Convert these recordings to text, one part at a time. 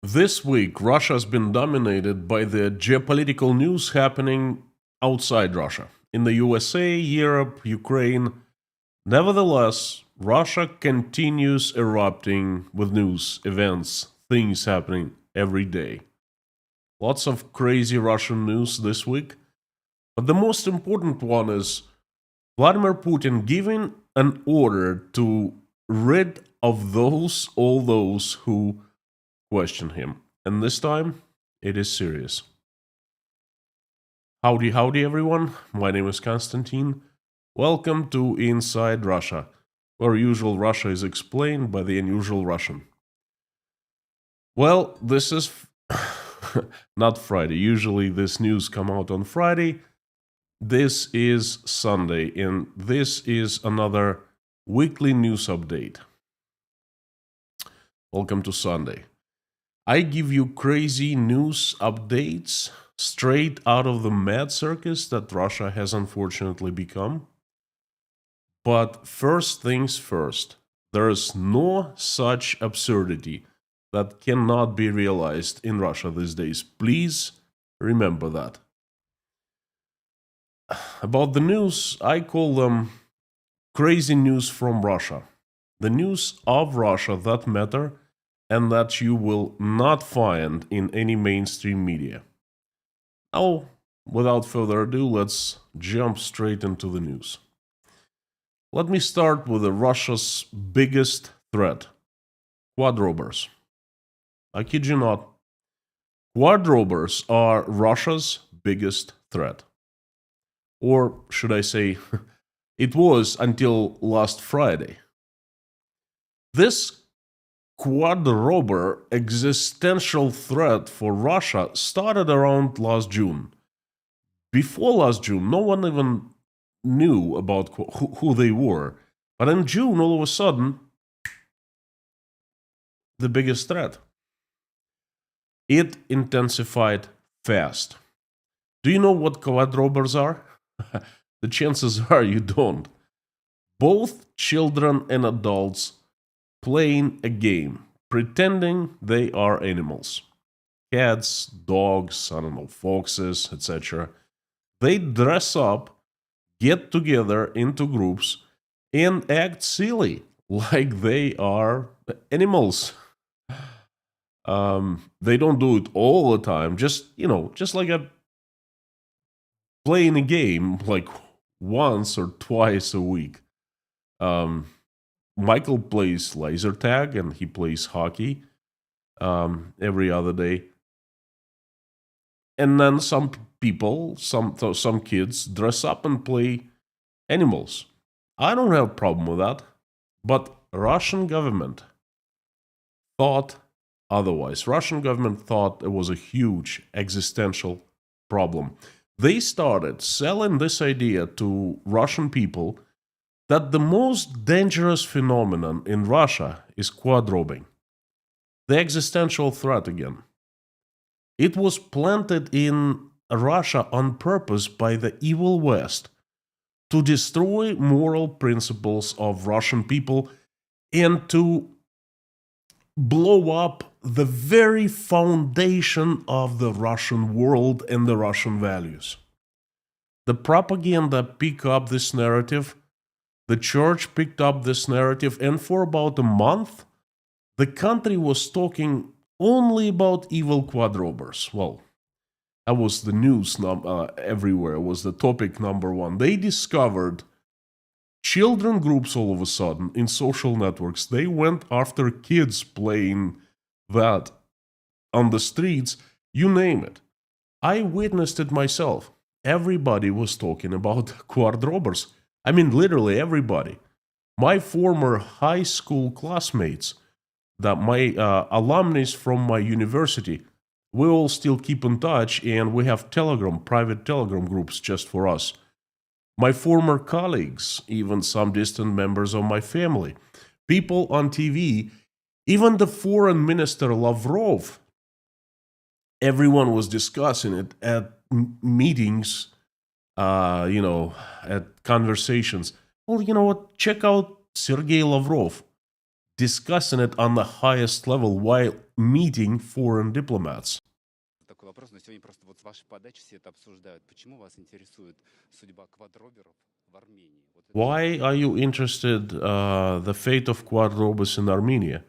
This week, Russia has been dominated by the geopolitical news happening outside Russia, in the USA, Europe, Ukraine. Nevertheless, Russia continues erupting with news, events, things happening every day. Lots of crazy Russian news this week. But the most important one is Vladimir Putin giving an order to rid of all those who question him. And this time, it is serious. Howdy, howdy, everyone. My name is Konstantin. Welcome to Inside Russia, where usual Russia is explained by the unusual Russian. Well, this is not Friday. Usually, this news come out on Friday. This is Sunday, and this is another weekly news update. Welcome to Sunday. I give you crazy news updates straight out of the mad circus that Russia has unfortunately become. But first things first, there is no such absurdity that cannot be realized in Russia these days. Please remember that. About the news, I call them crazy news from Russia. The news of Russia that matter and that you will not find in any mainstream media. Now, without further ado, let's jump straight into the news. Let me start with Russia's biggest threat, quad robbers. I kid you not. Quad robbers are Russia's biggest threat. Or should I say, it was until last Friday. This quad robber existential threat for Russia started around last June. Before last June, no one even knew about who they were. But in June, all of a sudden, the biggest threat. It intensified fast. Do you know what quad robbers are? The chances are you don't. Both children and adults playing a game, pretending they are animals. Cats, dogs, I don't know, foxes, etc. They dress up, get together into groups, and act silly, like they are animals. They don't do it all the time, just like playing a game, like once or twice a week. Michael plays laser tag and he plays hockey every other day. And then some people, some kids dress up and play animals. I don't have a problem with that, but Russian government thought otherwise. Russian government thought it was a huge existential problem. They started selling this idea to Russian people that the most dangerous phenomenon in Russia is quad robbing. The existential threat again. It was planted in Russia on purpose by the evil West to destroy moral principles of Russian people and to blow up the very foundation of the Russian world and the Russian values. The propaganda picked up this narrative. The church picked up this narrative, and for about a month, the country was talking only about evil quad robbers. Well, that was the news everywhere, was the topic number one. They discovered children groups all of a sudden in social networks. They went after kids playing that on the streets, you name it. I witnessed it myself. Everybody was talking about quad robbers. I mean, literally everybody. My former high school classmates, that my alumni from my university, we all still keep in touch, and we have private Telegram groups just for us. My former colleagues, even some distant members of my family, people on TV, even the foreign minister Lavrov, everyone was discussing it at meetings, at conversations. Well, you know what? Check out Sergei Lavrov. discussing it on the highest level while meeting foreign diplomats. Такой вопрос, но сегодня просто вот с вашей подачи все это обсуждают. Почему вас интересует судьба квадроберов в Армении? Why are you interested the fate of quadrobots in Armenia?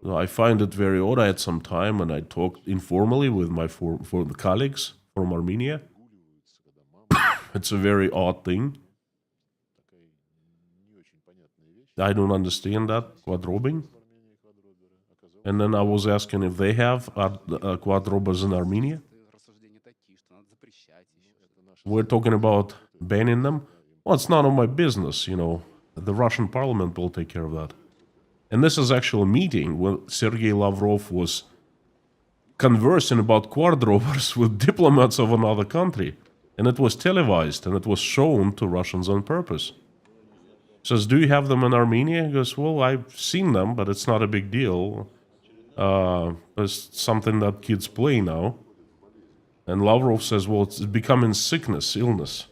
I find it very odd. I had some time and I talked informally with my four colleagues from Armenia. It's a very odd thing. I don't understand that, quadrobing. And then I was asking if they have quadrobers in Armenia. We're talking about banning them. Well, it's none of my business, you know. The Russian parliament will take care of that. And this is actually a meeting where Sergei Lavrov was conversing about quadrobots with diplomats of another country. And it was televised and it was shown to Russians on purpose. Says, do you have them in Armenia? He goes, well, I've seen them, but it's not a big deal. It's something that kids play now. And Lavrov says, well, it's becoming sickness, illness.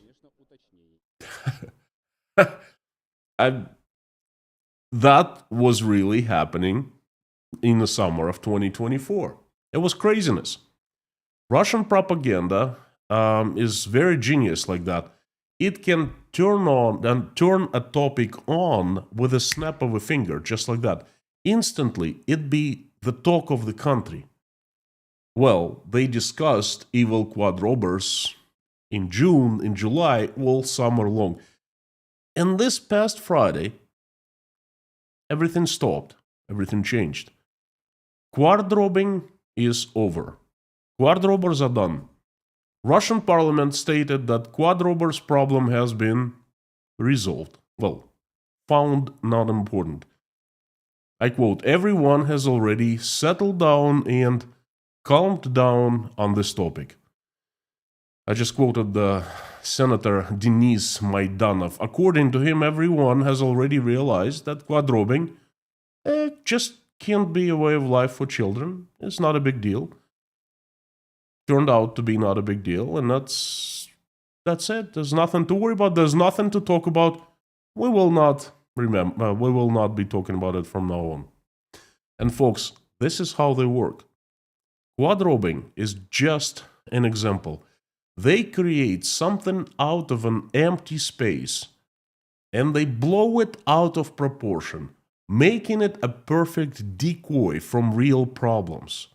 That was really happening in the summer of 2024. It was craziness. Russian propaganda is very genius like that. It can turn on and turn a topic on with a snap of a finger, just like that. Instantly, it'd be the talk of the country. Well, they discussed evil quadrobots in June, in July, all summer long. And this past Friday, everything stopped. Everything changed. Quadrobing is over. Quadrobots are done. Russian parliament stated that quadrobots' problem has been resolved. Well, found not important. I quote, everyone has already settled down and calmed down on this topic. I just quoted the Senator Denis Maidanov. According to him, everyone has already realized that quadrobing just can't be a way of life for children. It's not a big deal. Turned out to be not a big deal, and that's it. There's nothing to worry about. There's nothing to talk about. We will not be talking about it from now on. And folks, this is how they work. Quadrobing is just an example. They create something out of an empty space and they blow it out of proportion, making it a perfect decoy from real problems.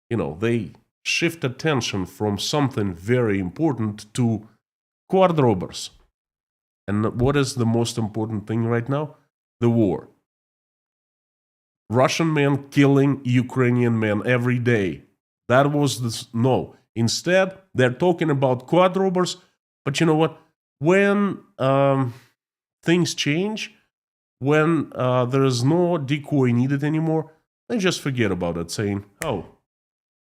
You know, they shift attention from something very important to quadrobots. And what is the most important thing right now? The war. Russian men killing Ukrainian men every day. That was no. Instead, they're talking about quadrobots. But you know what? When things change, when there is no decoy needed anymore, they just forget about it, saying, oh,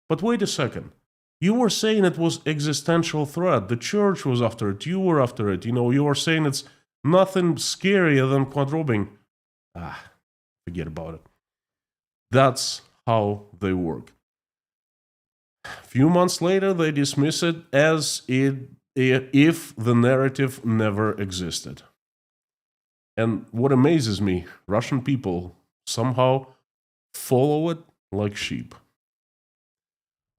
but wait a second. You were saying it was existential threat. The church was after it. You were after it. You know, you were saying it's nothing scarier than quadrobing. Forget about it. That's how they work. A few months later, they dismiss it as if the narrative never existed. And what amazes me, Russian people somehow follow it like sheep.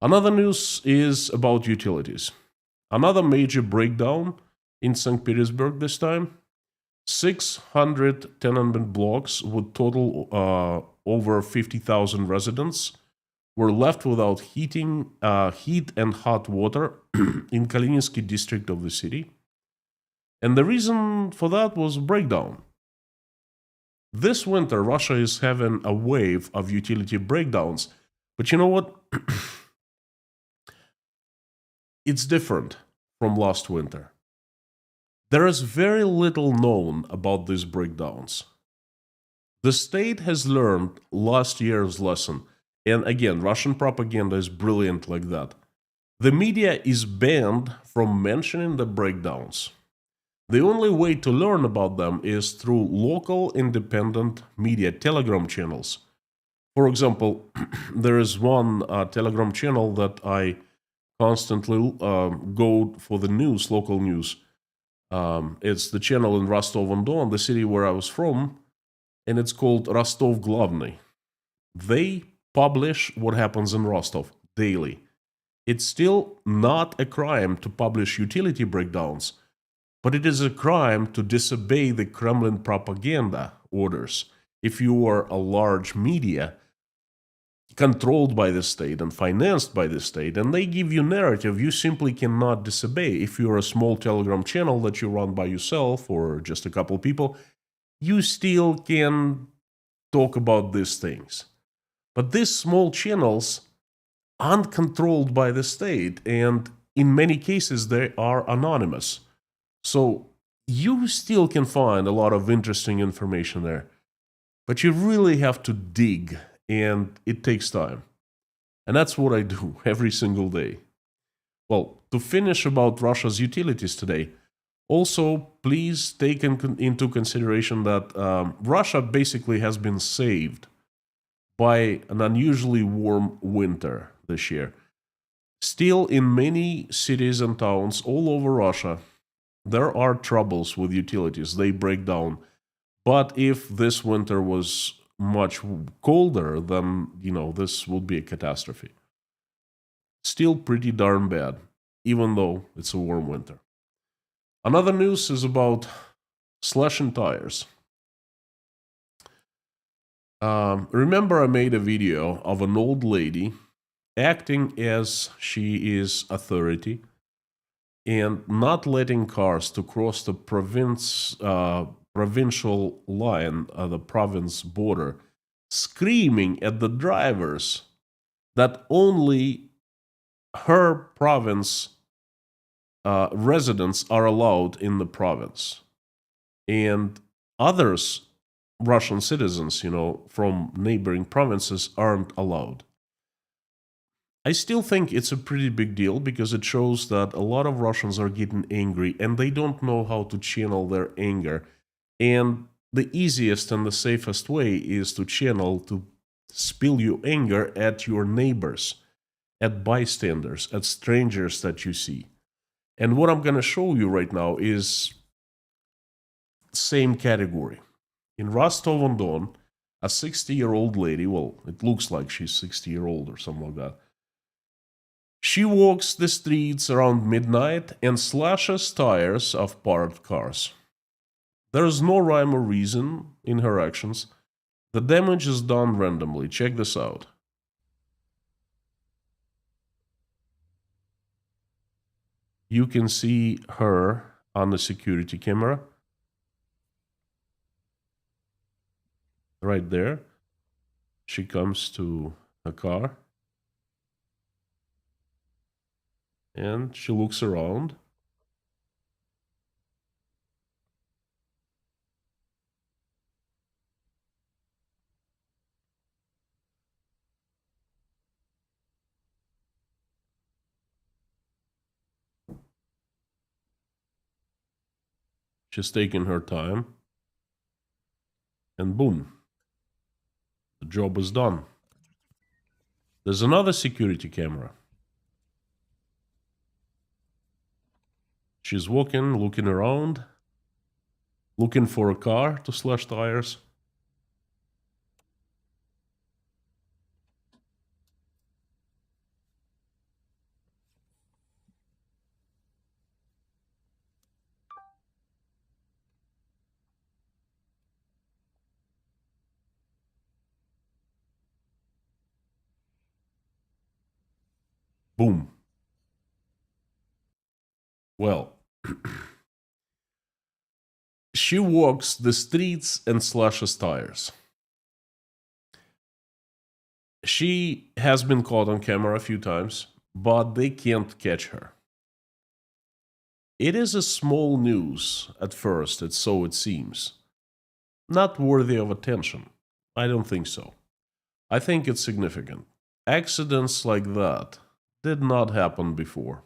Another news is about utilities. Another major breakdown in St. Petersburg this time. 600 tenement blocks with total over 50,000 residents were left without heat and hot water in Kalininski district of the city. And the reason for that was breakdown. This winter, Russia is having a wave of utility breakdowns. But you know what? It's different from last winter. There is very little known about these breakdowns. The state has learned last year's lesson. And again, Russian propaganda is brilliant like that. The media is banned from mentioning the breakdowns. The only way to learn about them is through local independent media Telegram channels. For example, there is one Telegram channel that I constantly go for the news, local news. It's the channel in Rostov-on-Don, the city where I was from. and it's called Rostov Glavny. They publish what happens in Rostov daily. It's still not a crime to publish utility breakdowns, but it is a crime to disobey the Kremlin propaganda orders. If you are a large media controlled by the state and financed by the state, and they give you narrative, you simply cannot disobey. If you're a small Telegram channel that you run by yourself or just a couple people, you still can talk about these things. But these small channels aren't controlled by the state, and in many cases they are anonymous. So you still can find a lot of interesting information there. But you really have to dig, and it takes time. And that's what I do every single day. Well, to finish about Russia's utilities today, also please take into consideration that Russia basically has been saved by an unusually warm winter this year. Still, in many cities and towns all over Russia, there are troubles with utilities. They break down. But if this winter was much colder, then, this would be a catastrophe. Still pretty darn bad, even though it's a warm winter. Another news is about slashing tires. Remember I made a video of an old lady acting as she is authority and not letting cars to cross the provincial line, the province border, screaming at the drivers that only her province residents are allowed in the province. And others, Russian citizens, from neighboring provinces, aren't allowed. I still think it's a pretty big deal because it shows that a lot of Russians are getting angry and they don't know how to channel their anger. And the easiest and the safest way is to spill your anger at your neighbors, at bystanders, at strangers that you see. And what I'm going to show you right now is same category. In Rostov-on-Don, a 60-year-old lady, well, it looks like she's 60-year-old or something like that, she walks the streets around midnight and slashes tires of parked cars. There is no rhyme or reason in her actions. The damage is done randomly. Check this out. You can see her on the security camera. Right there. She comes to a car. And she looks around. She's taking her time. And boom. The job is done. There's another security camera. She's walking, looking around, looking for a car to slash tires. Boom. Well, she walks the streets and slashes tires. She has been caught on camera a few times, but they can't catch her. It is a small news at first, so it seems. Not worthy of attention. I don't think so. I think it's significant. Accidents like that did not happen before.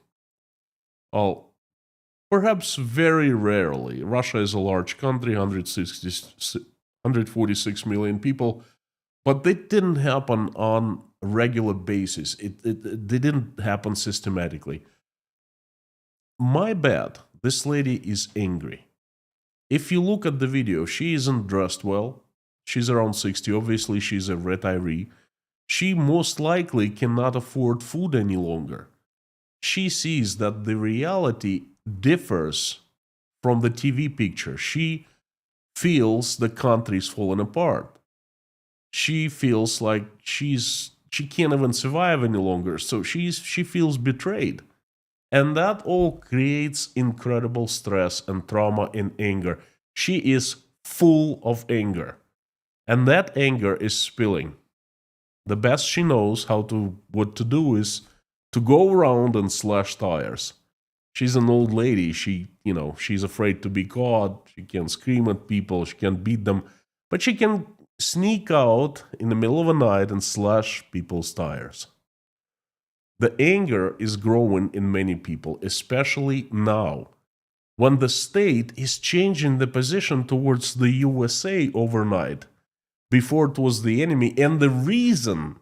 Well, perhaps very rarely. Russia is a large country, 146 million people, but they didn't happen on a regular basis. They didn't happen systematically. My bet, this lady is angry. If you look at the video, she isn't dressed well. She's around 60. Obviously, she's a retiree. She most likely cannot afford food any longer. She sees that the reality differs from the TV picture. She feels the country's falling apart. She feels like she can't even survive any longer. So she feels betrayed. And that all creates incredible stress and trauma and anger. She is full of anger. And that anger is spilling. The best she knows what to do is to go around and slash tires. She's an old lady. She's afraid to be caught. She can scream at people. She can beat them, but she can sneak out in the middle of the night and slash people's tires. The anger is growing in many people, especially now, when the state is changing the position towards the USA overnight. Before it was the enemy, and the reason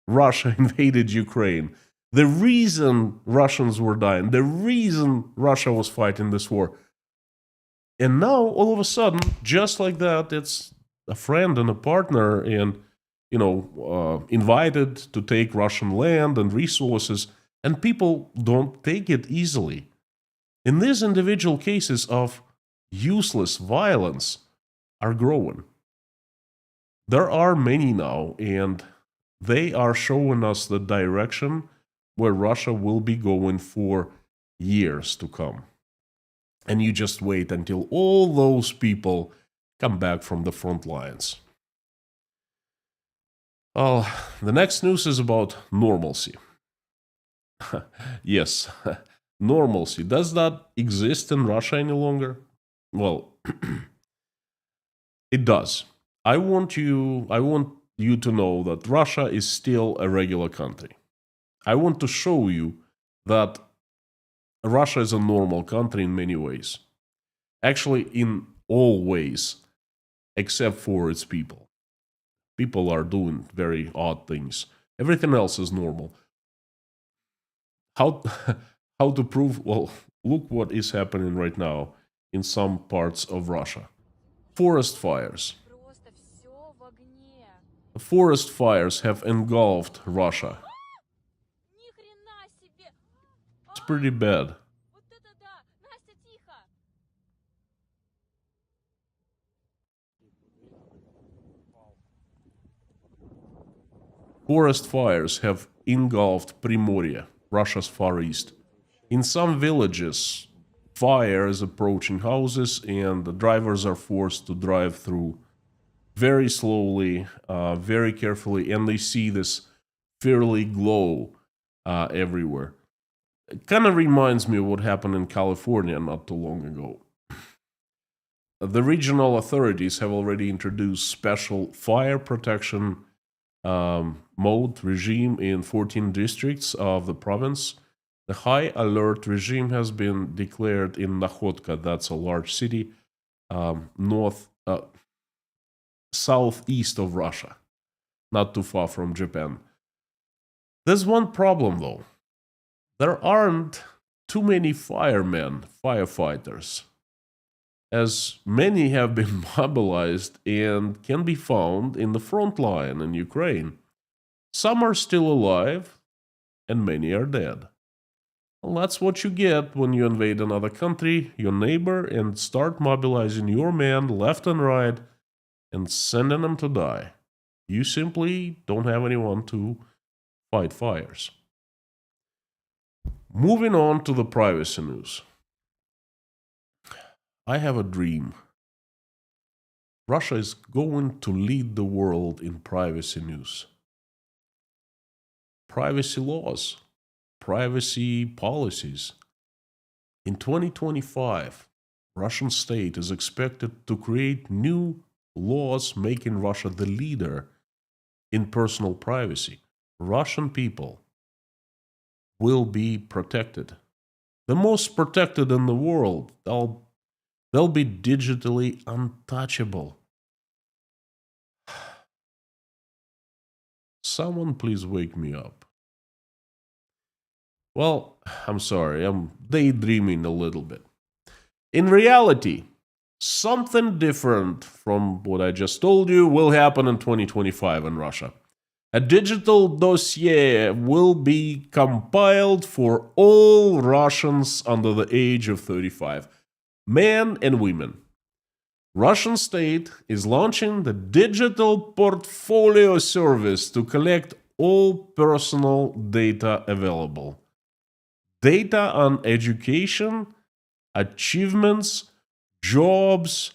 Russia invaded Ukraine, the reason Russians were dying, the reason Russia was fighting this war. And now, all of a sudden, just like that, it's a friend and a partner, and invited to take Russian land and resources, and people don't take it easily. In these individual cases of useless violence are growing. There are many now, and they are showing us the direction where Russia will be going for years to come. And you just wait until all those people come back from the front lines. Well, the next news is about normalcy. Yes, normalcy. Does that exist in Russia any longer? Well, it does. I want you to know that Russia is still a regular country. I want to show you that Russia is a normal country in many ways. Actually, in all ways, except for its people. People are doing very odd things. Everything else is normal. How how to prove? Well, look what is happening right now in some parts of Russia. Forest fires. Просто все в огне. Forest fires have engulfed Russia. Ни хрена себе! It's pretty bad. Вот это да! Настя, тихо! Forest fires have engulfed Primorye, Russia's far east. In some villages, fire is approaching houses, and the drivers are forced to drive through very slowly, very carefully, and they see this fairly glow everywhere. It kind of reminds me of what happened in California not too long ago. The regional authorities have already introduced special fire protection mode regime in 14 districts of the province. The high alert regime has been declared in Nakhodka, that's a large city, southeast of Russia, not too far from Japan. There's one problem though. There aren't too many firemen, firefighters, as many have been mobilized and can be found in the front line in Ukraine. Some are still alive, and many are dead. Well, that's what you get when you invade another country, your neighbor, and start mobilizing your men left and right and sending them to die. You simply don't have anyone to fight fires. Moving on to the privacy news. I have a dream. Russia is going to lead the world in privacy news. Privacy laws, privacy policies. In 2025, Russian state is expected to create new laws making Russia the leader in personal privacy. Russian people will be protected. The most protected in the world. They'll be digitally untouchable. Someone please wake me up. Well, I'm sorry, I'm daydreaming a little bit. In reality, something different from what I just told you will happen in 2025 in Russia. A digital dossier will be compiled for all Russians under the age of 35, men and women. Russian state is launching the digital portfolio service to collect all personal data available. Data on education, achievements, jobs,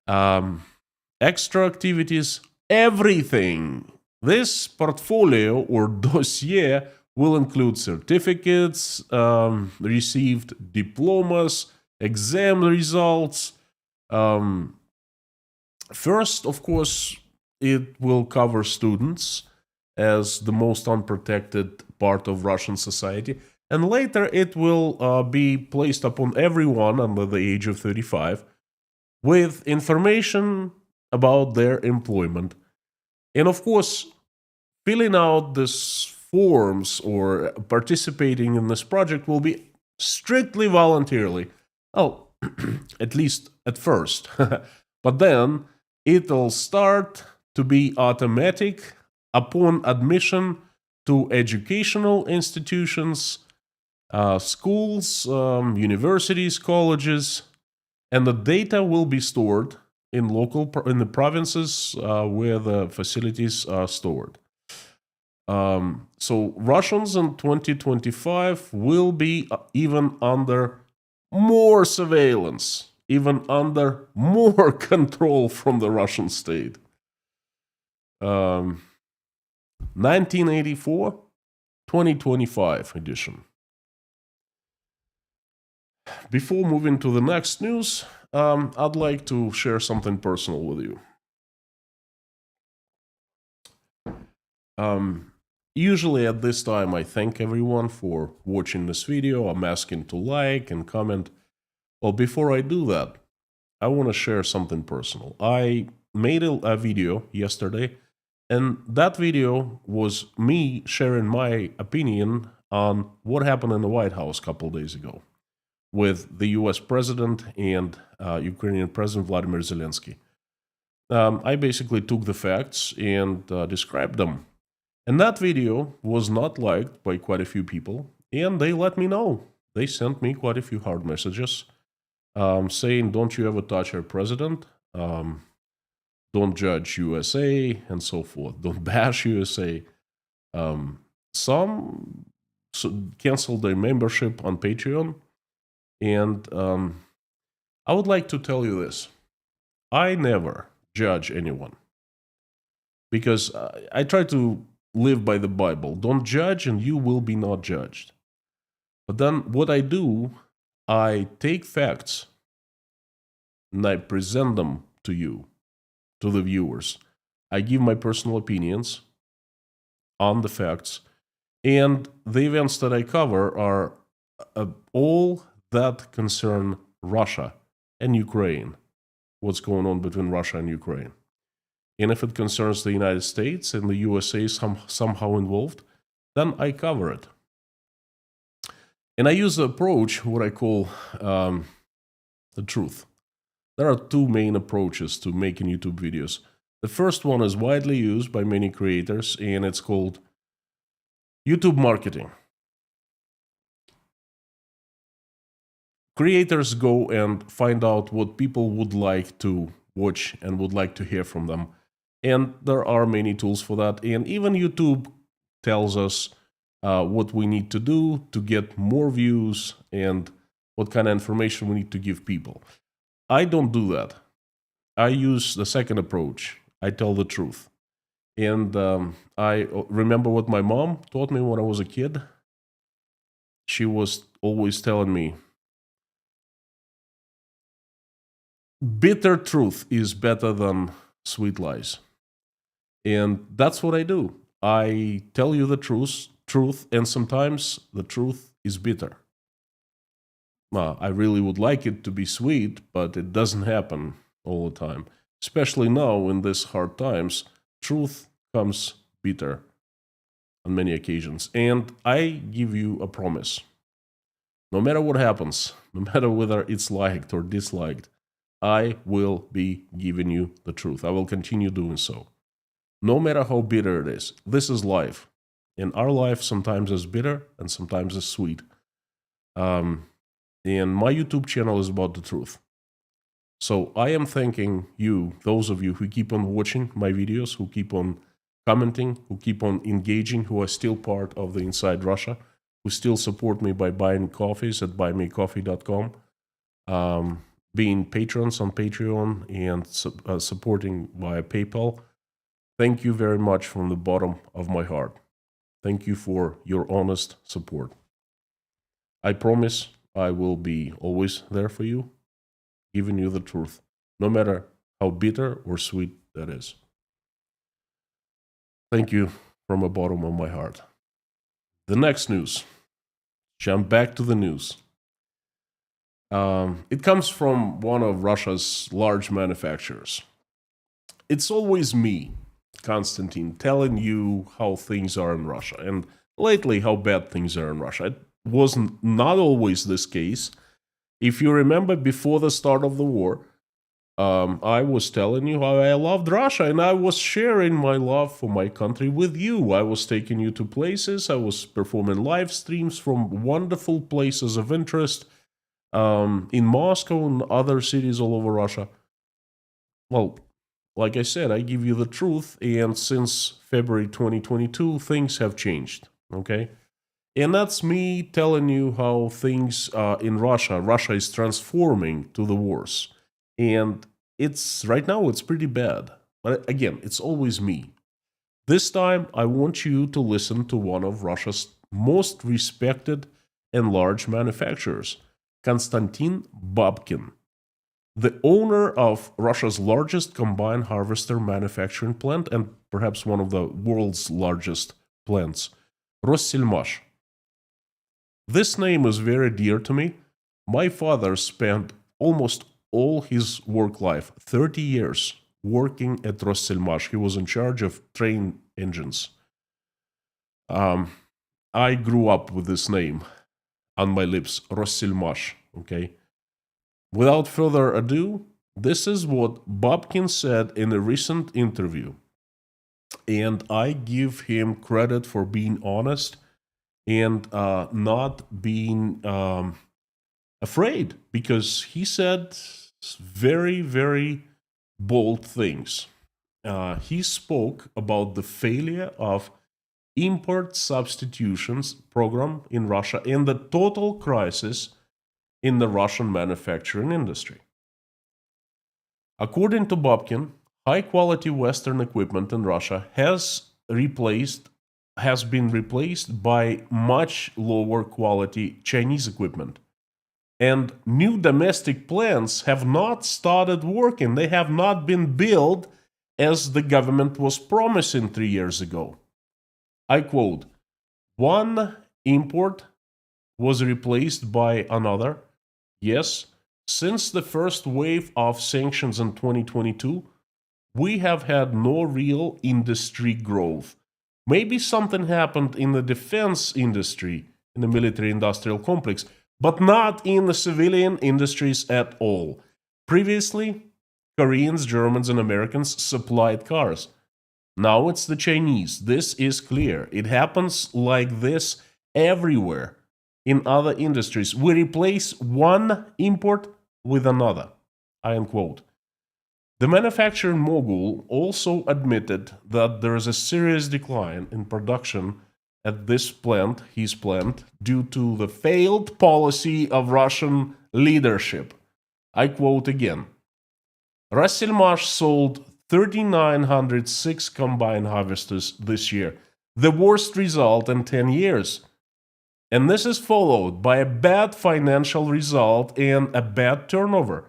extra activities, everything. This portfolio or dossier will include certificates, received diplomas, exam results. First, of course, it will cover students as the most unprotected part of Russian society. And later, it will be placed upon everyone under the age of 35 with information about their employment. And of course, filling out these forms or participating in this project will be strictly voluntarily. Oh, at least at first. But then it'll start to be automatic upon admission to educational institutions, schools, universities, colleges, and the data will be stored in the provinces where the facilities are stored. So Russians in 2025 will be even under more surveillance, even under more control from the Russian state. 1984, 2025 edition. Before moving to the next news, I'd like to share something personal with you. Usually at this time, I thank everyone for watching this video. I'm asking to like and comment. Well, before I do that, I want to share something personal. I made a video yesterday, and that video was me sharing my opinion on what happened in the White House a couple days ago with the US president and Ukrainian President Vladimir Zelensky. I basically took the facts and described them. And that video was not liked by quite a few people, and they let me know. They sent me quite a few hard messages saying, don't you ever touch our president, don't judge USA, and so forth. Don't bash USA. Some canceled their membership on Patreon. And I would like to tell you this. I never judge anyone. Because I try to live by the Bible. Don't judge and you will be not judged. But then what I do, I take facts and I present them to you, to the viewers. I give my personal opinions on the facts. And the events that I cover are all that concern Russia and Ukraine. What's going on between Russia and Ukraine. And if it concerns the United States and the USA somehow involved, then I cover it. And I use the approach, what I call the truth. There are two main approaches to making YouTube videos. The first one is widely used by many creators, and it's called YouTube marketing. Creators go and find out what people would like to watch and would like to hear from them. And there are many tools for that. And even YouTube tells us what we need to do to get more views and what kind of information we need to give people. I don't do that. I use the second approach. I tell the truth. And I remember what my mom taught me when I was a kid. She was always telling me, bitter truth is better than sweet lies. And that's what I do. I tell you the truth, and sometimes the truth is bitter. I really would like it to be sweet, but it doesn't happen all the time. Especially now in these hard times, truth comes bitter on many occasions. And I give you a promise. No matter what happens, no matter whether it's liked or disliked, I will be giving you the truth. I will continue doing so. No matter how bitter it is. This is life. And our life sometimes is bitter and sometimes is sweet. And my YouTube channel is about the truth. So I am thanking you, those of you who keep on watching my videos, who keep on commenting, who keep on engaging, who are still part of the Inside Russia, who still support me by buying coffees at buymecoffee.com, being patrons on Patreon, and supporting via PayPal. Thank you very much from the bottom of my heart. Thank you for your honest support. I promise I will be always there for you, giving you the truth, no matter how bitter or sweet that is. Thank you from the bottom of my heart. The next news. Jump back to the news. It comes from one of Russia's large manufacturers. It's always me, Konstantin, telling you how things are in Russia, and lately how bad things are in Russia. It was not always this case. If you remember, before the start of the war, I was telling you how I loved Russia, and I was sharing my love for my country with you. I was taking you to places. I was performing live streams from wonderful places of interest in Moscow and other cities all over Russia. Well, like I said, I give you the truth, and since February 2022, things have changed, okay? And that's me telling you how things in Russia is transforming to the worse. And right now it's pretty bad. But again, it's always me. This time, I want you to listen to one of Russia's most respected and large manufacturers, Konstantin Babkin, the owner of Russia's largest combined harvester manufacturing plant and perhaps one of the world's largest plants, Rossельmash. This name is very dear to me. My father spent almost all his work life, 30 years, working at Rossельmash. He was in charge of train engines. I grew up with this name on my lips, Rossельmash, okay? Without further ado, this is what Babkin said in a recent interview. And I give him credit for being honest and not being afraid, because he said very, very bold things. He spoke about the failure of import substitutions program in Russia and the total crisis in the Russian manufacturing industry. According to Babkin, high-quality Western equipment in Russia has been replaced by much lower quality Chinese equipment. And new domestic plants have not started working. They have not been built as the government was promising 3 years ago. I quote, "One import was replaced by another. Yes, since the first wave of sanctions in 2022, we have had no real industry growth. Maybe something happened in the defense industry, in the military-industrial complex, but not in the civilian industries at all. Previously, Koreans, Germans, and Americans supplied cars. Now it's the Chinese. This is clear. It happens like this everywhere in other industries. We replace one import with another." I unquote. The manufacturing mogul also admitted that there is a serious decline in production at his plant, due to the failed policy of Russian leadership. I quote again, "Rossельmash sold 3,906 combine harvesters this year, the worst result in 10 years. And this is followed by a bad financial result and a bad turnover,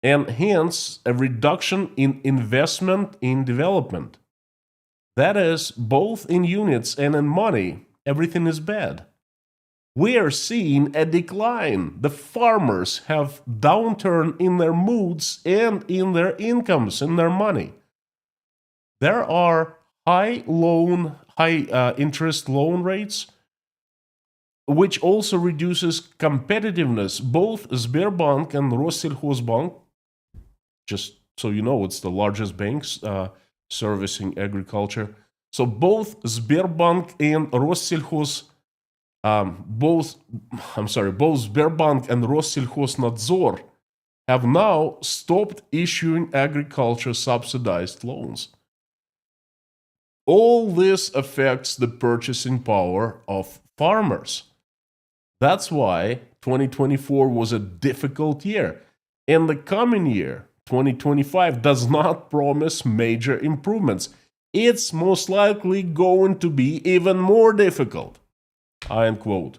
and hence a reduction in investment in development. That is, both in units and in money, everything is bad. We are seeing a decline. The farmers have downturn in their moods and in their incomes, in their money. There are high interest loan rates, which also reduces competitiveness. Both Sberbank and Rossельхозbank Just so you know, it's the largest banks servicing agriculture. So both Sberbank and Rossельхоz, both Sberbank and Rossельхознадзор have now stopped issuing agriculture subsidized loans. All this affects the purchasing power of farmers. That's why 2024 was a difficult year. And the coming year, 2025, does not promise major improvements. It's most likely going to be even more difficult. I end quote.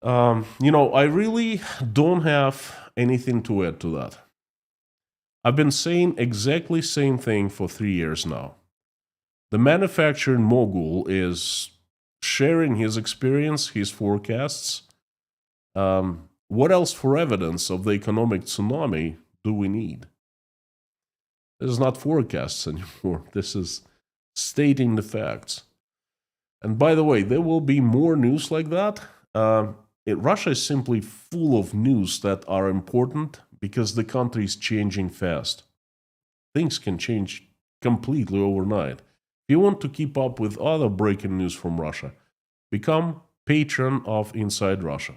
I really don't have anything to add to that. I've been saying exactly same thing for 3 years now. The manufacturing mogul is sharing his experience, his forecasts. What else for evidence of the economic tsunami do we need? This is not forecasts anymore. This is stating the facts. And by the way, there will be more news like that. Russia is simply full of news that are important because the country is changing fast. Things can change completely overnight. If you want to keep up with other breaking news from Russia, become patron of Inside Russia.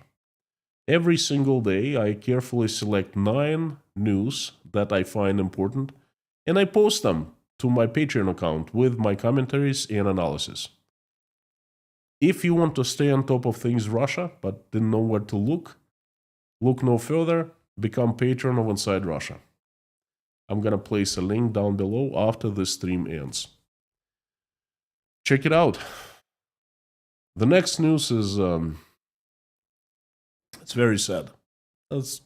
Every single day, I carefully select 9 news that I find important, and I post them to my Patreon account with my commentaries and analysis. If you want to stay on top of things Russia, but didn't know where to look no further, become patron of Inside Russia. I'm gonna place a link down below after this stream ends. Check it out. The next news is it's very sad.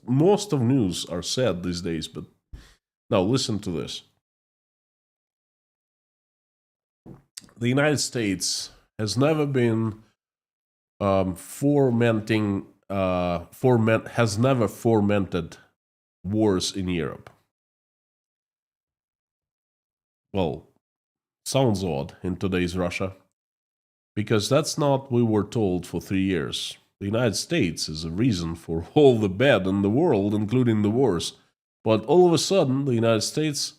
Most of news are sad these days, but now listen to this. The United States has never been has never fomented wars in Europe. Well, sounds odd in today's Russia, because that's not what we were told for 3 years. The United States is a reason for all the bad in the world, including the wars. But all of a sudden, the United States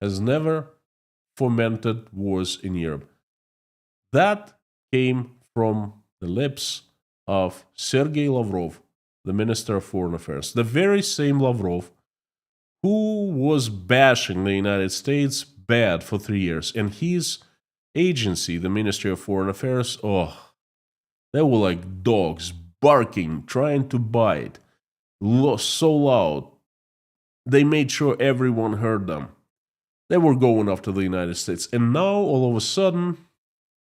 has never fomented wars in Europe. That came from the lips of Sergei Lavrov, the Minister of Foreign Affairs. The very same Lavrov who was bashing the United States bad for 3 years. And his agency, the Ministry of Foreign Affairs, they were like dogs barking, trying to bite, so loud. They made sure everyone heard them. They were going after the United States. And now, all of a sudden,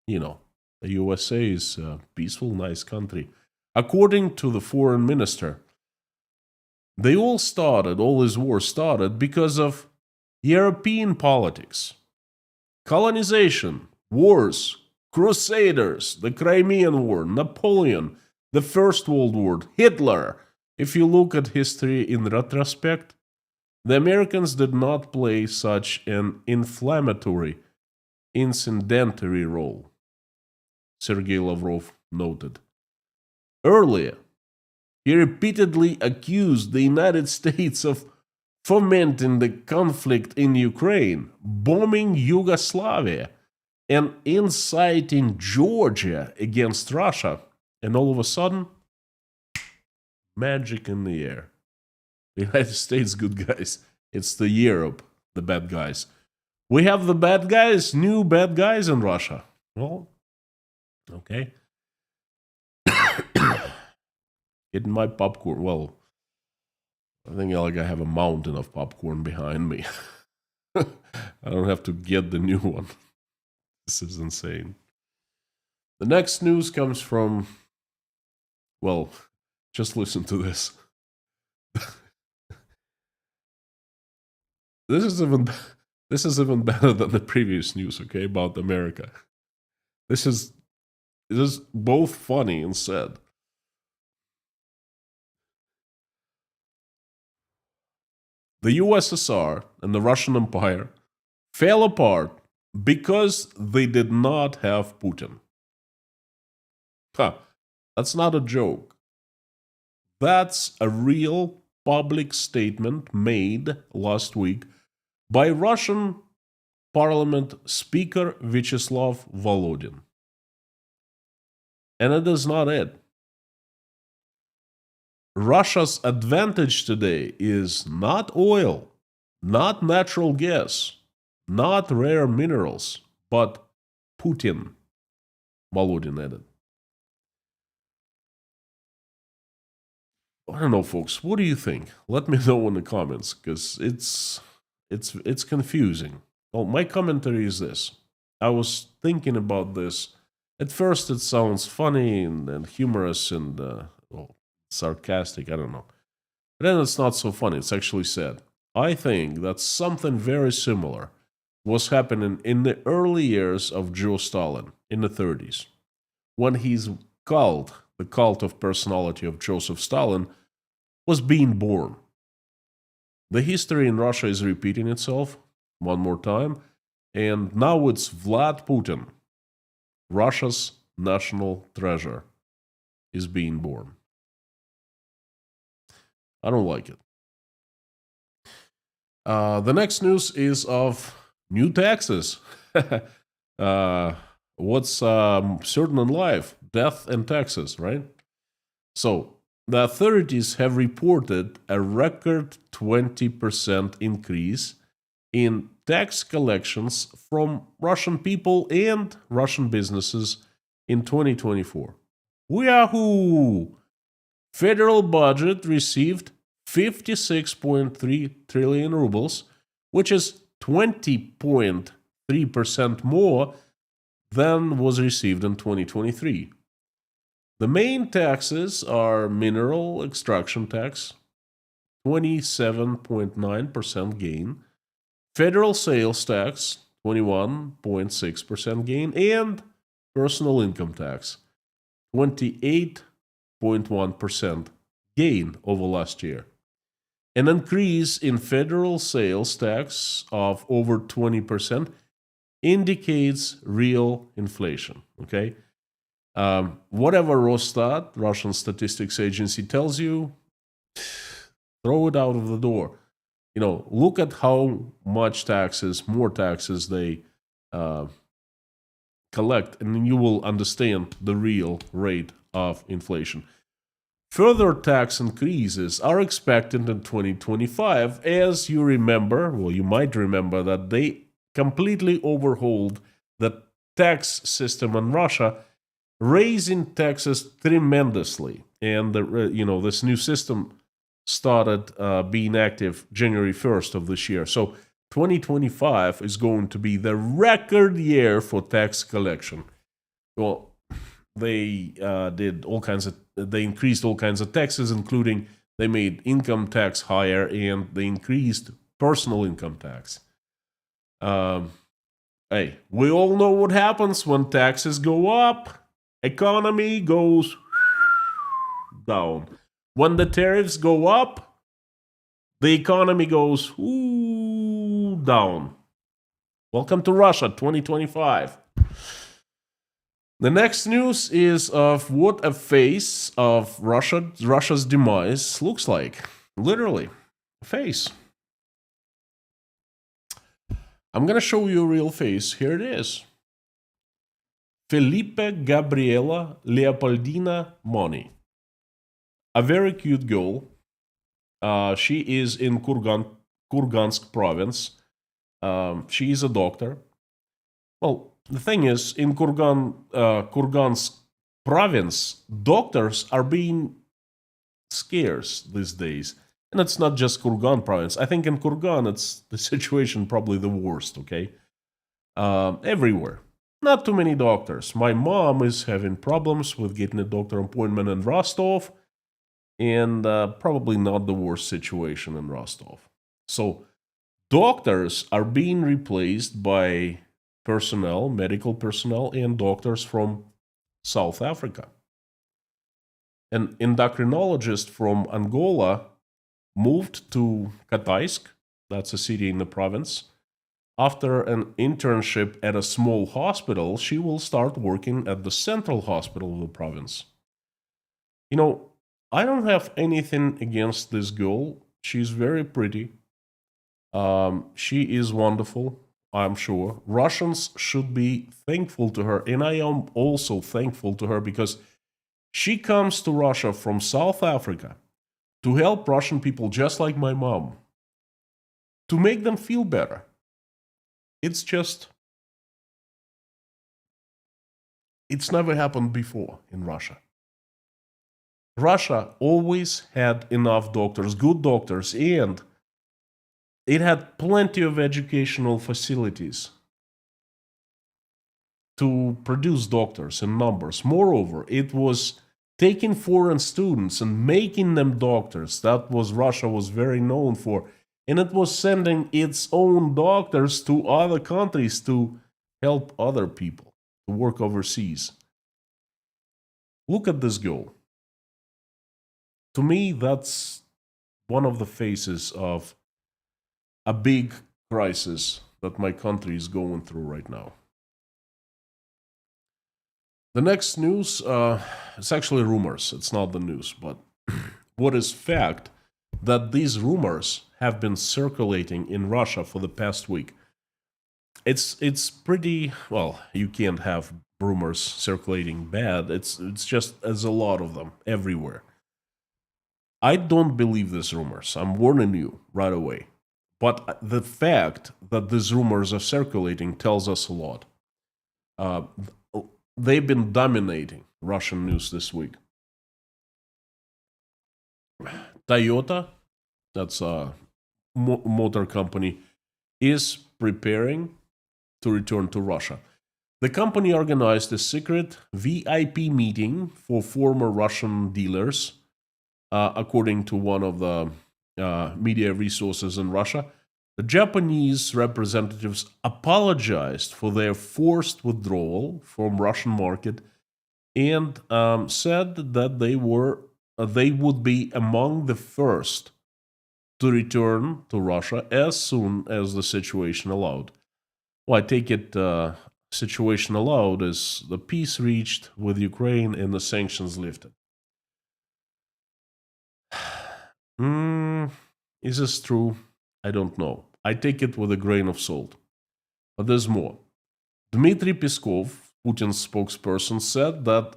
the USA is a peaceful, nice country. According to the foreign minister, all these wars started because of European politics, colonization, wars, Crusaders, the Crimean War, Napoleon, the First World War, Hitler. If you look at history in retrospect, the Americans did not play such an inflammatory, incendiary role, Sergei Lavrov noted. Earlier, he repeatedly accused the United States of fomenting the conflict in Ukraine, bombing Yugoslavia, and inciting Georgia against Russia. And all of a sudden, magic in the air. The United States, good guys. It's the Europe, the bad guys. We have the bad guys, new bad guys in Russia. Well, okay. Eating my popcorn. Well, I think I have a mountain of popcorn behind me. I don't have to get the new one. This is insane. The next news comes from, well, just listen to this. This is even better than the previous news, okay, about America. This is both funny and sad. The USSR and the Russian Empire fell apart because they did not have Putin. That's not a joke. That's a real public statement made last week by Russian Parliament Speaker Vyacheslav Volodin. And it is not it. Russia's advantage today is not oil, not natural gas, not rare minerals, but Putin, Volodin added. I don't know, folks. What do you think? Let me know in the comments, because it's confusing. Well, my commentary is this. I was thinking about this. At first, it sounds funny and humorous and sarcastic. I don't know. But then it's not so funny. It's actually sad. I think that something very similar was happening in the early years of Joe Stalin in the 30s, when his cult, the cult of personality of Joseph Stalin, was being born. The history in Russia is repeating itself one more time, and now it's Vlad Putin, Russia's national treasure, is being born. I don't like it. The next news is of new taxes. What's certain in life? Death and taxes, right? So, the authorities have reported a record 20% increase in tax collections from Russian people and Russian businesses in 2024. Yahoo! Federal budget received 56.3 trillion rubles, which is 20.3% more than was received in 2023. The main taxes are mineral extraction tax, 27.9% gain, federal sales tax, 21.6% gain, and personal income tax, 28.1% gain over last year. An increase in federal sales tax of over 20% indicates real inflation, okay? Whatever Rosstat, Russian Statistics Agency, tells you, throw it out of the door. Look at how much taxes, more taxes they collect, and you will understand the real rate of inflation. Further tax increases are expected in 2025, as you remember, well, you might remember that they completely overhauled the tax system in Russia, raising taxes tremendously. And this new system started being active January 1st of this year. So 2025 is going to be the record year for tax collection. Well, they they increased all kinds of taxes, including they made income tax higher and they increased personal income tax. Hey, we all know what happens when taxes go up. Economy goes down. When the tariffs go up, the economy goes down. Welcome to Russia 2025. The next news is of what a face of Russia's demise looks like. Literally, a face. I'm going to show you a real face. Here it is. Felipe Gabriela Leopoldina Moni. A very cute girl. She is in Kurgansk province. She is a doctor. Well, the thing is, in Kurgansk province, doctors are being scarce these days. And it's not just Kurgan province. I think in Kurgan, it's the situation probably the worst, okay? Everywhere. Not too many doctors. My mom is having problems with getting a doctor appointment in Rostov, and probably not the worst situation in Rostov. So doctors are being replaced by personnel, medical personnel, and doctors from South Africa. An endocrinologist from Angola moved to Kataysk, that's a city in the province. After an internship at a small hospital, she will start working at the central hospital of the province. I don't have anything against this girl. She's very pretty. She is wonderful, I'm sure. Russians should be thankful to her, and I am also thankful to her because she comes to Russia from South Africa to help Russian people just like my mom, to make them feel better. It's just, it's never happened before in Russia. Russia always had enough doctors, good doctors, and it had plenty of educational facilities to produce doctors in numbers. Moreover, it was taking foreign students and making them doctors. That was Russia was very known for. And it was sending its own doctors to other countries to help other people to work overseas. Look at this girl. To me, that's one of the faces of a big crisis that my country is going through right now. The next news, it's actually rumors. It's not the news, but what is fact that these rumors have been circulating in Russia for the past week. It's pretty well. You can't have rumors circulating bad. It's just there's a lot of them everywhere. I don't believe these rumors. I'm warning you right away. But the fact that these rumors are circulating tells us a lot. Uh, they've been dominating Russian news this week. Toyota, that's a motor company, is preparing to return to Russia. The company organized a secret VIP meeting for former Russian dealers, according to one of the media resources in Russia. The Japanese representatives apologized for their forced withdrawal from Russian market and said that they would be among the first to return to Russia as soon as the situation allowed. Well, I take it situation allowed is the peace reached with Ukraine and the sanctions lifted. Is this true? I don't know. I take it with a grain of salt. But there's more. Dmitry Peskov, Putin's spokesperson, said that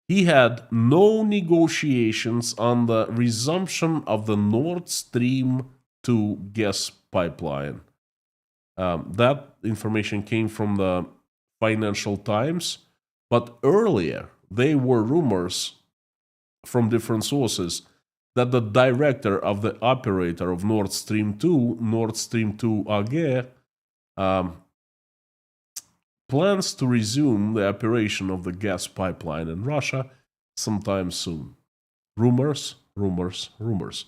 he had no negotiations on the resumption of the Nord Stream 2 gas pipeline. That information came from the Financial Times, but earlier there were rumors from different sources that the director of the operator of Nord Stream 2, Nord Stream 2 AG, plans to resume the operation of the gas pipeline in Russia sometime soon. Rumors, rumors, rumors.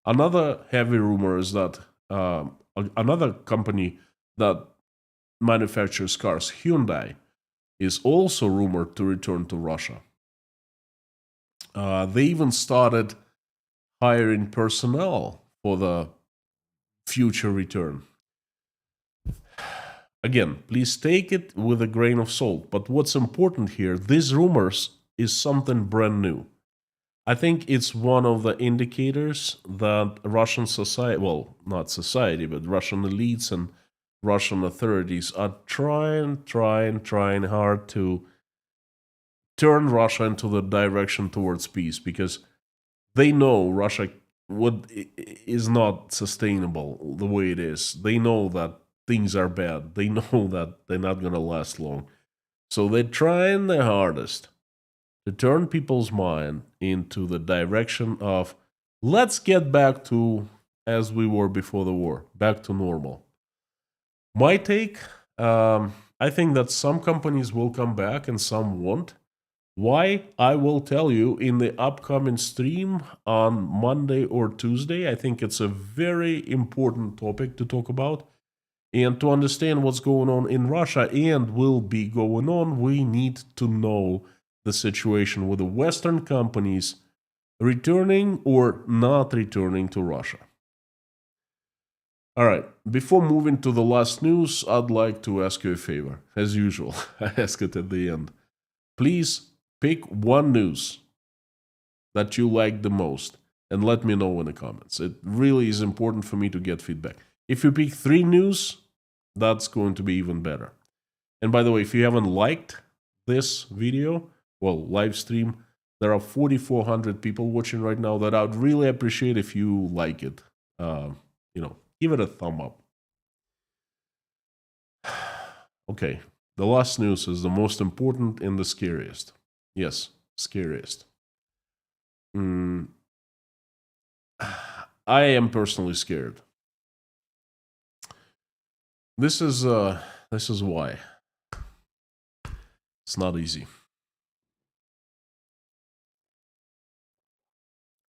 Another heavy rumor is that another company that manufactures cars, Hyundai, is also rumored to return to Russia. They even started hiring personnel for the future return. Again, please take it with a grain of salt. But what's important here, these rumors is something brand new. I think it's one of the indicators that Russian society, well, not society, but Russian elites and Russian authorities are trying hard to turn Russia into the direction towards peace, because they know Russia is not sustainable the way it is. They know that things are bad. They know that they're not going to last long. So they're trying their hardest to turn people's mind into the direction of let's get back to as we were before the war, back to normal. My take, I think that some companies will come back and some won't. Why? I will tell you in the upcoming stream on Monday or Tuesday. I think it's a very important topic to talk about. And to understand what's going on in Russia and will be going on, we need to know the situation with the Western companies returning or not returning to Russia. All right, before moving to the last news, I'd like to ask you a favor. As usual, I ask it at the end. Please pick one news that you like the most, and let me know in the comments. It really is important for me to get feedback. If you pick 3 news, that's going to be even better. And by the way, if you haven't liked this video, well, live stream, there are 4,400 people watching right now that I'd really appreciate if you like it. Give it a thumb up. Okay, the last news is the most important and the scariest. Yes, scariest. I am personally scared. This is why. It's not easy.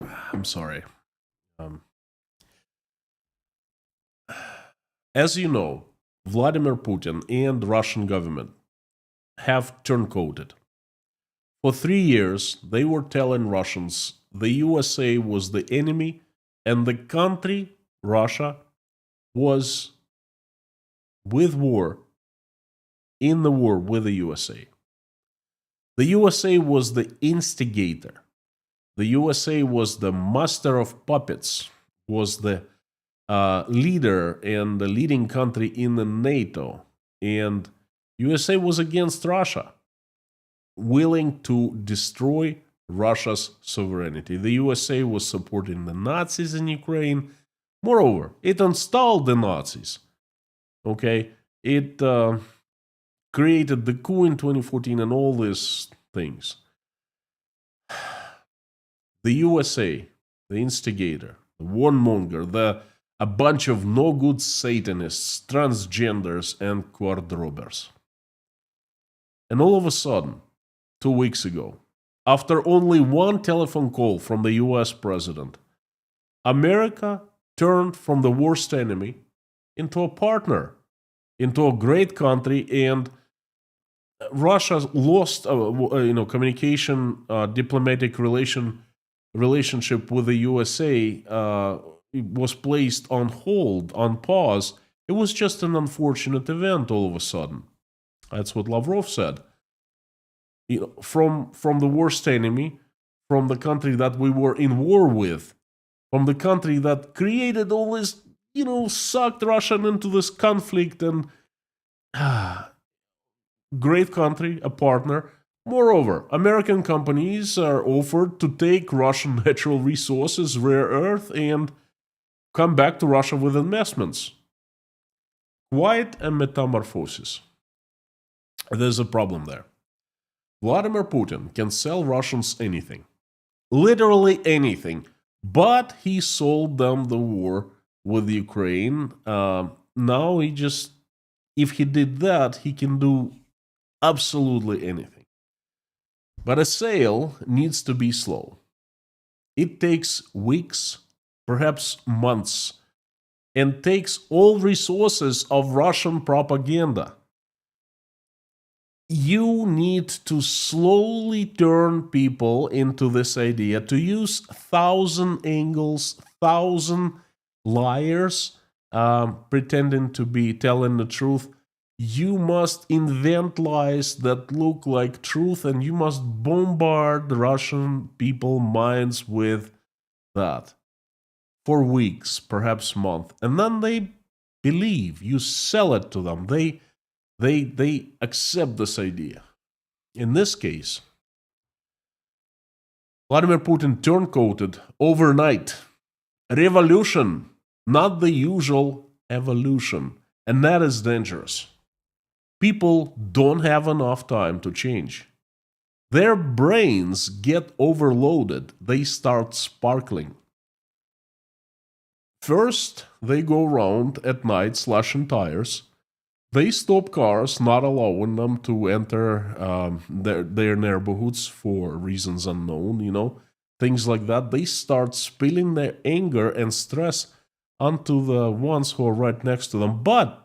I'm sorry. As you know, Vladimir Putin and the Russian government have turncoated. For 3 years, they were telling Russians the USA was the enemy and the country, Russia, was in the war with the USA. The USA was the instigator. The USA was the master of puppets, was the leader and the leading country in the NATO. And USA was against Russia, willing to destroy Russia's sovereignty. The USA was supporting the Nazis in Ukraine. Moreover, it installed the Nazis. Okay? It created the coup in 2014 and all these things. The USA, the instigator, the warmonger, a bunch of no-good Satanists, transgenders, and quadrobbers. And all of a sudden, 2 weeks ago, after only one telephone call from the US president, America turned from the worst enemy into a partner, into a great country, and Russia lost communication, diplomatic relationship with the USA was placed on hold, on pause. It was just an unfortunate event all of a sudden. That's what Lavrov said. From the worst enemy, from the country that we were in war with, from the country that created all this, sucked Russia into this conflict, and great country, a partner. Moreover, American companies are offered to take Russian natural resources, rare earth, and come back to Russia with investments. Quite a metamorphosis. There's a problem there. Vladimir Putin can sell Russians anything. Literally anything. But he sold them the war with Ukraine. Now if he did that, he can do absolutely anything. But a sale needs to be slow. It takes weeks, perhaps months, and takes all resources of Russian propaganda. You need to slowly turn people into this idea, to use 1,000 angles, 1,000 liars pretending to be telling the truth. You must invent lies that look like truth, and you must bombard the Russian people's minds with that for weeks, perhaps months, and then they believe. You sell it to them. They accept this idea. In this case, Vladimir Putin turncoated overnight. Revolution, not the usual evolution, and that is dangerous. People don't have enough time to change. Their brains get overloaded. They start sparkling. First, they go around at night slashing tires. They stop cars, not allowing them to enter their neighborhoods for reasons unknown, things like that. They start spilling their anger and stress onto the ones who are right next to them. But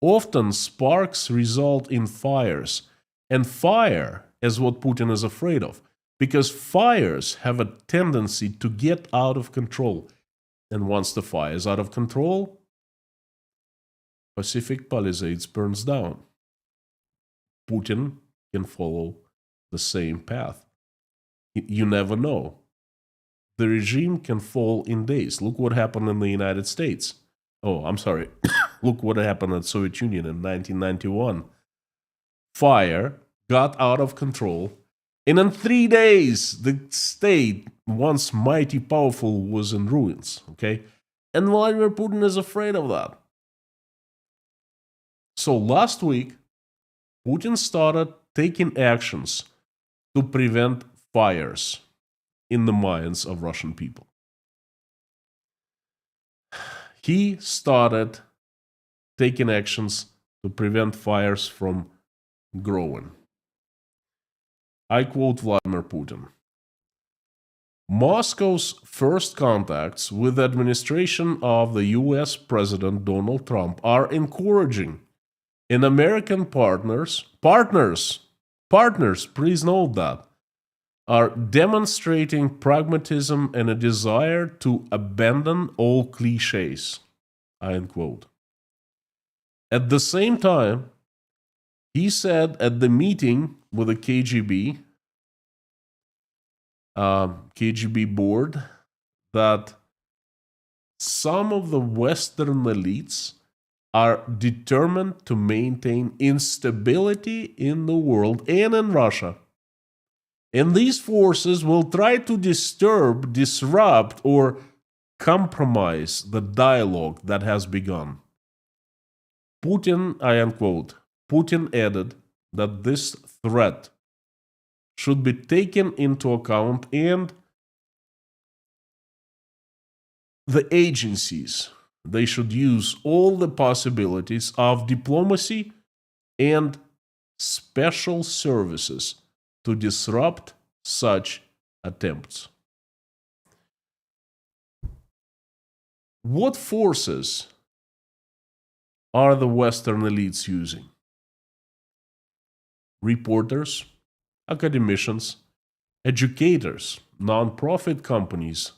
often sparks result in fires. And fire is what Putin is afraid of, because fires have a tendency to get out of control. And once the fire is out of control, Pacific Palisades burns down. Putin can follow the same path. You never know. the regime can fall in days. Look what happened in the United States. Oh, I'm sorry. Look what happened in the Soviet Union in 1991. Fire got out of control, and in 3 days, the state, once mighty powerful, was in ruins. Okay? And Vladimir Putin is afraid of that. So last week, Putin started taking actions to prevent fires in the minds of Russian people. He started taking actions to prevent fires from growing. I quote Vladimir Putin. Moscow's first contacts with the administration of the US President Donald Trump are encouraging, and American partners, please note that, are demonstrating pragmatism and a desire to abandon all cliches. End quote. At the same time, he said at the meeting with the KGB board that some of the Western elites are determined to maintain instability in the world and in Russia. And these forces will try to disturb, disrupt, or compromise the dialogue that has begun. Putin, I unquote, Putin added that this threat should be taken into account and the agencies, they should use all the possibilities of diplomacy and special services to disrupt such attempts. What forces are the Western elites using? Reporters, academicians, educators, non-profit companies,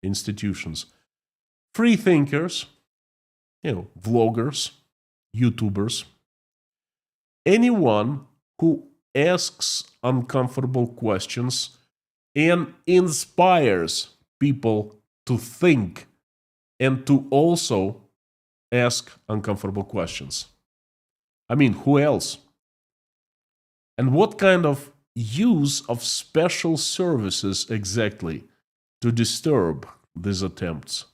institutions, free thinkers, vloggers, YouTubers, anyone who asks uncomfortable questions and inspires people to think and to also ask uncomfortable questions. I mean, who else? And what kind of use of special services exactly to disturb these attempts?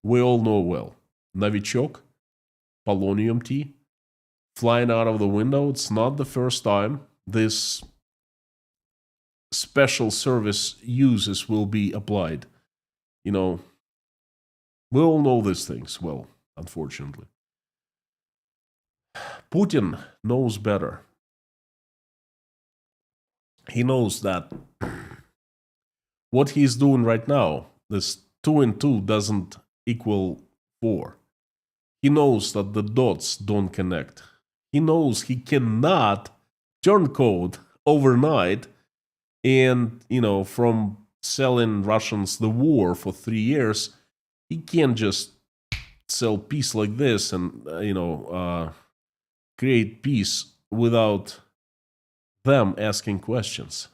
We all know well. Novichok, polonium tea, flying out of the window. It's not the first time this special service uses will be applied. We all know these things well, unfortunately. Putin knows better. He knows that what he's doing right now, this 2 and 2 doesn't equal 4. He knows that the dots don't connect. He knows he cannot turn code overnight and, from selling Russians the war for 3 years, he can't just sell peace like this and, create peace without them asking questions.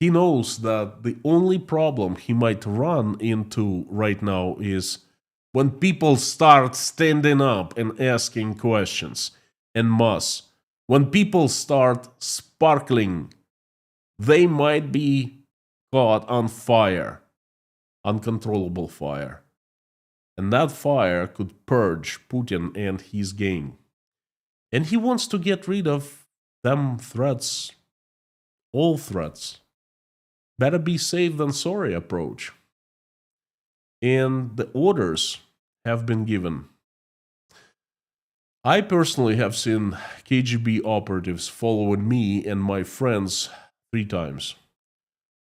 He knows that the only problem he might run into right now is when people start standing up and asking questions en masse. When people start sparkling, they might be caught on fire, uncontrollable fire. And that fire could purge Putin and his gang. And he wants to get rid of them threats, all threats. Better be safe than sorry approach. And the orders have been given. I personally have seen KGB operatives following me and my friends 3 times.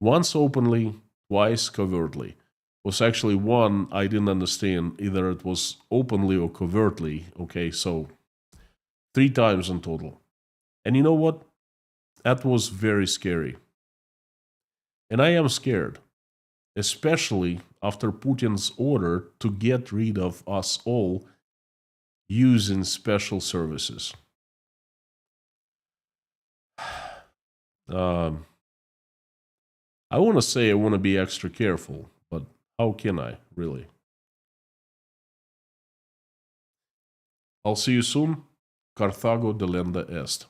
Once openly, twice covertly. Was actually one I didn't understand. Either it was openly or covertly. Okay, so 3 times in total. And you know what? That was very scary. And I am scared, especially after Putin's order to get rid of us all using special services. I want to say I want to be extra careful, but how can I, really? I'll see you soon. Carthago delenda est.